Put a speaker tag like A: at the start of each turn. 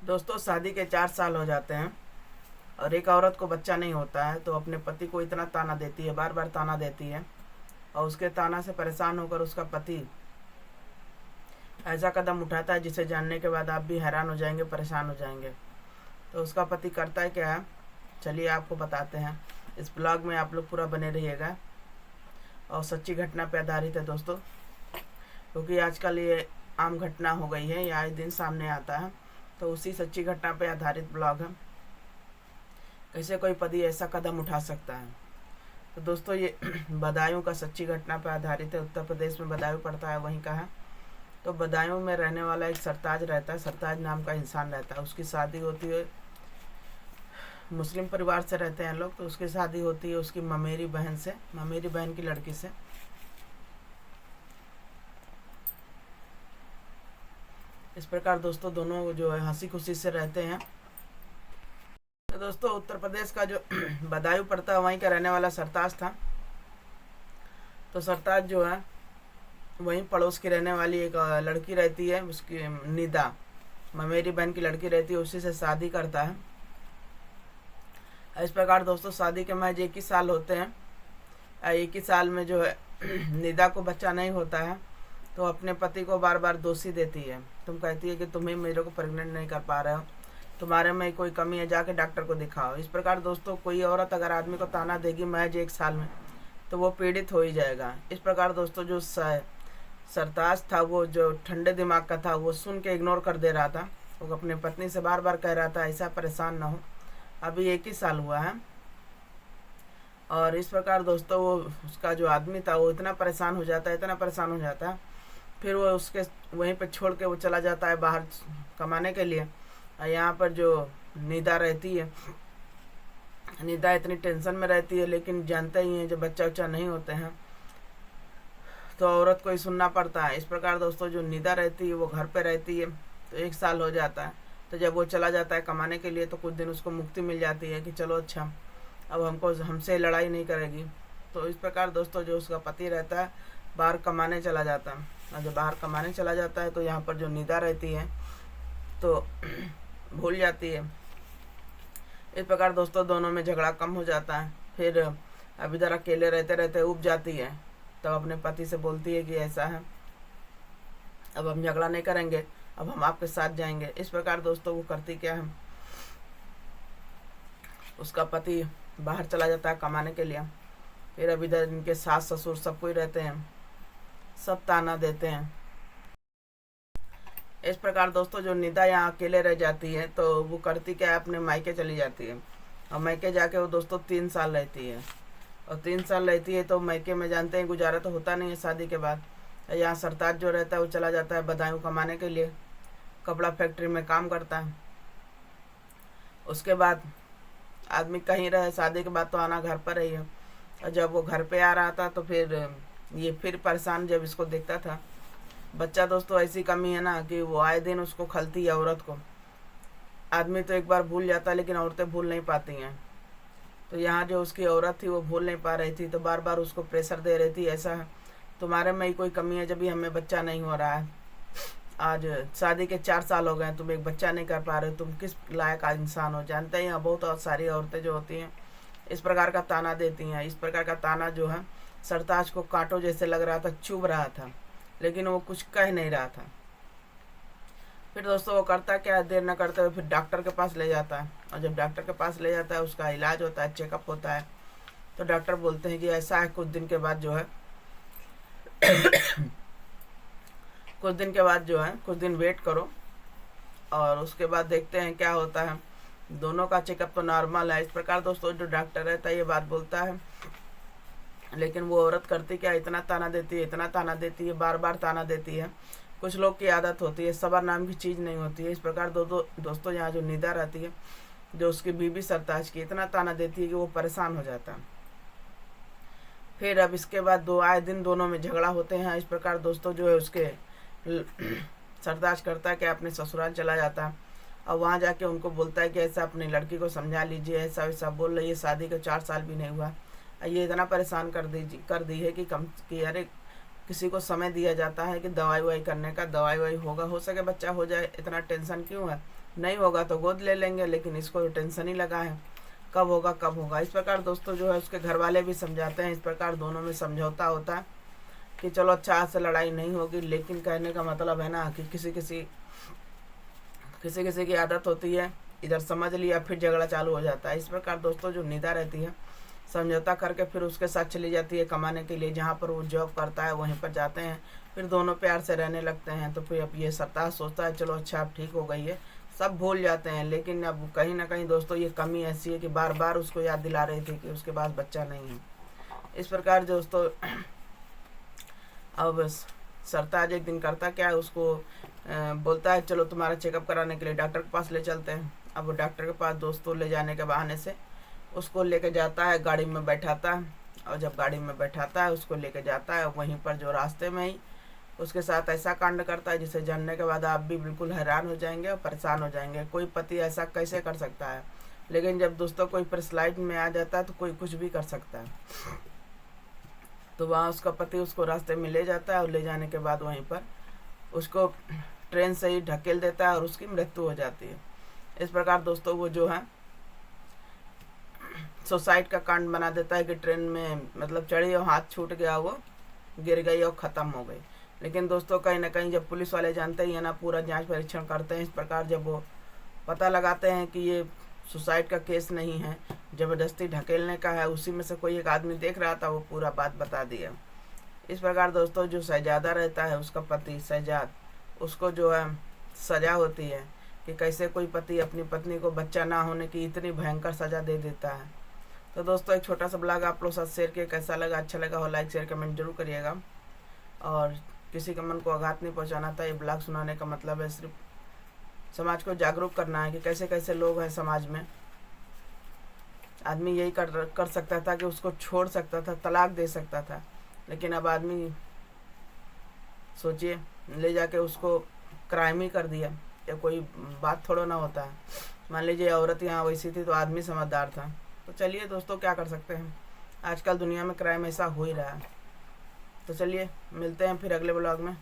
A: दोस्तों, शादी के 4 साल हो जाते हैं और एक औरत को बच्चा नहीं होता है तो अपने पति को इतना ताना देती है, बार बार ताना देती है। और उसके ताना से परेशान होकर उसका पति ऐसा कदम उठाता है जिसे जानने के बाद आप भी हैरान हो जाएंगे, परेशान हो जाएंगे। तो उसका पति करता है क्या है, चलिए आपको बताते हैं। इस ब्लॉग में आप लोग पूरा बने रहिएगा और सच्ची घटना पर आधारित है दोस्तों, क्योंकि आजकल ये आम घटना हो गई है, ये आए दिन सामने आता है। तो उसी सच्ची घटना पर आधारित ब्लॉग है, कैसे कोई पति ऐसा कदम उठा सकता है। तो दोस्तों, ये बदायूं का सच्ची घटना पर आधारित है। उत्तर प्रदेश में बदायूं पड़ता है, वहीं का है। तो बदायूं में रहने वाला एक सरताज रहता है, सरताज नाम का इंसान रहता है। उसकी शादी होती है, मुस्लिम परिवार से रहते हैं लोग। तो उसकी शादी होती है उसकी ममेरी बहन से, ममेरी बहन की लड़की से। इस प्रकार दोस्तों दोनों जो है हंसी खुशी से रहते हैं। तो दोस्तों, उत्तर प्रदेश का जो बदायूं पड़ता है वहीं का रहने वाला सरताज था। तो सरताज जो है वहीं पड़ोस की रहने वाली एक लड़की रहती है, उसकी निदा, ममेरी बहन की लड़की रहती है, उसी से शादी करता है। इस प्रकार दोस्तों शादी के महज 1 ही साल होते हैं। 1 ही साल में जो है निदा को बच्चा नहीं होता है। तो अपने पति को बार बार दोषी देती है। तुम कहती है कि तुम ही मेरे को प्रेग्नेंट नहीं कर पा रहे हो, तुम्हारे में कोई कमी है, जाके डॉक्टर को दिखाओ। इस प्रकार दोस्तों कोई औरत अगर आदमी को ताना देगी महज 1 साल में, तो वो पीड़ित हो ही जाएगा। इस प्रकार दोस्तों जो सरताज था, वो जो ठंडे दिमाग का था, वो सुन के इग्नोर कर दे रहा था। वो अपने पत्नी से बार बार कह रहा था ऐसा परेशान ना हो, अभी 1 ही साल हुआ है। और इस प्रकार दोस्तों वो उसका जो आदमी था वो इतना परेशान हो जाता है, इतना परेशान हो जाता है। फिर वो उसके वहीं पे छोड़ के वो चला जाता है बाहर कमाने के लिए। यहाँ पर जो निदा रहती है, निदा इतनी टेंशन में रहती है, लेकिन जानते ही हैं जब बच्चा उच्चा नहीं होते हैं तो औरत को ही सुनना पड़ता है। इस प्रकार दोस्तों जो निदा रहती है वो घर पे रहती है। तो 1 साल हो जाता है। तो जब वो चला जाता है कमाने के लिए तो कुछ दिन उसको मुक्ति मिल जाती है कि चलो अच्छा, अब हमसे लड़ाई नहीं करेगी। तो इस प्रकार दोस्तों जो उसका पति रहता है बाहर कमाने चला जाता है। और जब बाहर कमाने चला जाता है तो यहाँ पर जो निदा रहती है तो भूल जाती है। इस प्रकार दोस्तों दोनों में झगड़ा कम हो जाता है। फिर अब इधर अकेले रहते रहते उब जाती है, तब अपने पति से बोलती है कि ऐसा है, अब हम झगड़ा नहीं करेंगे, अब हम आपके साथ जाएंगे। इस प्रकार दोस्तों वो करती क्या है, उसका पति बाहर चला जाता है कमाने के लिए। फिर अब इधर इनके सास ससुर सब कोई रहते हैं, सब ताना देते हैं। इस प्रकार दोस्तों जो निदा यहाँ अकेले रह जाती है तो वो करती क्या है, अपने मायके चली जाती है। और मायके जाके वो दोस्तों 3 साल रहती है। और 3 साल रहती है तो मायके में जानते हैं गुजारा तो होता नहीं है शादी के बाद। यहाँ सरताज जो रहता है वो चला जाता है बदायूं कमाने के लिए, कपड़ा फैक्ट्री में काम करता है। उसके बाद आदमी कहीं रहे, शादी के बाद तो आना घर पर ही है। और जब वो घर पे आ रहा था तो फिर ये फिर परेशान जब इसको देखता था। बच्चा दोस्तों ऐसी कमी है ना कि वो आए दिन उसको खलती है औरत को। आदमी तो एक बार भूल जाता है लेकिन औरतें भूल नहीं पाती हैं। तो यहाँ जो उसकी औरत थी वो भूल नहीं पा रही थी, तो बार बार उसको प्रेशर दे रही थी, ऐसा है तुम्हारे में ही कोई कमी है, जब भी हमें बच्चा नहीं हो रहा है। आज शादी के 4 साल हो गए, तुम एक बच्चा नहीं कर पा रहे, तुम किस लायक इंसान हो। जानते हैं यहाँ बहुत सारी औरतें जो होती हैं इस प्रकार का ताना देती हैं। इस प्रकार का ताना जो है सरताज को कांटो जैसे लग रहा था, चुभ रहा था, लेकिन वो कुछ कह नहीं रहा था। फिर दोस्तों वो करता क्या, देर न करते हुए फिर डॉक्टर के पास ले जाता है। और जब डॉक्टर के पास ले जाता है उसका इलाज होता है, चेकअप होता है। तो डॉक्टर बोलते हैं कि ऐसा है, कुछ दिन के बाद जो है कुछ दिन वेट करो और उसके बाद देखते हैं क्या होता है। दोनों का चेकअप तो नॉर्मल है। इस प्रकार दोस्तों जो डॉक्टर रहता है ये बात बोलता है, लेकिन वो औरत करती क्या, इतना ताना देती है, इतना ताना देती है, बार बार ताना देती है। कुछ लोग की आदत होती है, सबर नाम की चीज़ नहीं होती है। इस प्रकार दोस्तों यहाँ जो निदा रहती है, जो उसकी बीबी सरताज की, इतना ताना देती है कि वो परेशान हो जाता है। फिर अब इसके बाद आए दिन दोनों में झगड़ा होते हैं। इस प्रकार दोस्तों जो है उसके सरताज करता है कि अपने ससुराल चला जाता है और वहाँ जाके उनको बोलता है कि ऐसा अपनी लड़की को समझा लीजिए, ऐसा वैसा बोल रही है, शादी के 4 साल भी नहीं हुआ, ये इतना परेशान कर दी है कि अरे किसी को समय दिया जाता है कि दवाई वाई करने का, दवाई वाई होगा, हो सके बच्चा हो जाए, इतना टेंशन क्यों है, नहीं होगा तो गोद ले लेंगे, लेकिन इसको टेंशन ही लगा है कब होगा कब होगा। इस प्रकार दोस्तों जो है उसके घर वाले भी समझाते हैं, इस प्रकार दोनों में समझौता होता है कि चलो अच्छा से लड़ाई नहीं होगी। लेकिन कहने का मतलब है ना कि किसी किसी की आदत होती है, इधर समझ लिया फिर झगड़ा चालू हो जाता है। इस प्रकार दोस्तों जो निदा रहती है समझौता करके फिर उसके साथ चली जाती है कमाने के लिए, जहाँ पर वो जॉब करता है वहीं पर जाते हैं, फिर दोनों प्यार से रहने लगते हैं। तो फिर अब ये सरताज सोचता है चलो अच्छा अब ठीक हो गई है, सब भूल जाते हैं। लेकिन अब कहीं ना कहीं दोस्तों ये कमी ऐसी है कि बार बार उसको याद दिला रही थी कि उसके पास बच्चा नहीं है। इस प्रकार दोस्तों अब सरताज एक दिन करता क्या है, उसको बोलता है चलो तुम्हारा चेकअप कराने के लिए डॉक्टर के पास ले चलते हैं। अब वो डॉक्टर के पास दोस्तों ले जाने के बहाने से उसको लेके जाता है, गाड़ी में बैठाता है, और जब गाड़ी में बैठाता है उसको लेके जाता है, वहीं पर जो रास्ते में ही उसके साथ ऐसा कांड करता है जिसे जानने के बाद आप भी बिल्कुल हैरान हो जाएंगे और परेशान हो जाएंगे। कोई पति ऐसा कैसे कर सकता है, लेकिन जब दोस्तों कोई प्रेसलाइट में आ जाता है तो कोई कुछ भी कर सकता है। तो वहाँ उसका पति उसको रास्ते में ले जाता है और ले जाने के बाद वहीं पर उसको ट्रेन से ही ढकेल देता है और उसकी मृत्यु हो जाती है। इस प्रकार दोस्तों वो जो है सुसाइड का कांड बना देता है कि ट्रेन में मतलब चढ़ी और हाथ छूट गया, वो गिर गई और ख़त्म हो गई। लेकिन दोस्तों कहीं ना कहीं जब पुलिस वाले जानते ही है ना, पूरा जांच परीक्षण करते हैं, इस प्रकार जब वो पता लगाते हैं कि ये सुसाइड का केस नहीं है, ज़बरदस्ती ढकेलने का है, उसी में से कोई एक आदमी देख रहा था, वो पूरा बात बता दिया। इस प्रकार दोस्तों जो शहजादा रहता है उसका पति शहजाद, उसको जो है सज़ा होती है कि कैसे कोई पति अपनी पत्नी को बच्चा ना होने की इतनी भयंकर सज़ा दे देता है। तो दोस्तों एक छोटा सा ब्लॉग आप लोग साथ शेयर किया, कैसा लगा, अच्छा लगा हो लाइक शेयर कमेंट जरूर करिएगा। और किसी के मन को आघात नहीं पहुंचाना था, ये ब्लॉग सुनाने का मतलब है सिर्फ समाज को जागरूक करना है कि कैसे कैसे लोग हैं समाज में। आदमी यही कर सकता था कि उसको छोड़ सकता था, तलाक दे सकता था, लेकिन अब आदमी सोचिए ले जाके उसको क्राइम ही कर दिया। या कोई बात थोड़ा ना होता है। मान लीजिए औरत यहाँ वैसी थी तो आदमी समझदार था। तो चलिए दोस्तों क्या कर सकते हैं, आजकल दुनिया में क्राइम ऐसा हो ही रहा है। तो चलिए मिलते हैं फिर अगले ब्लॉग में।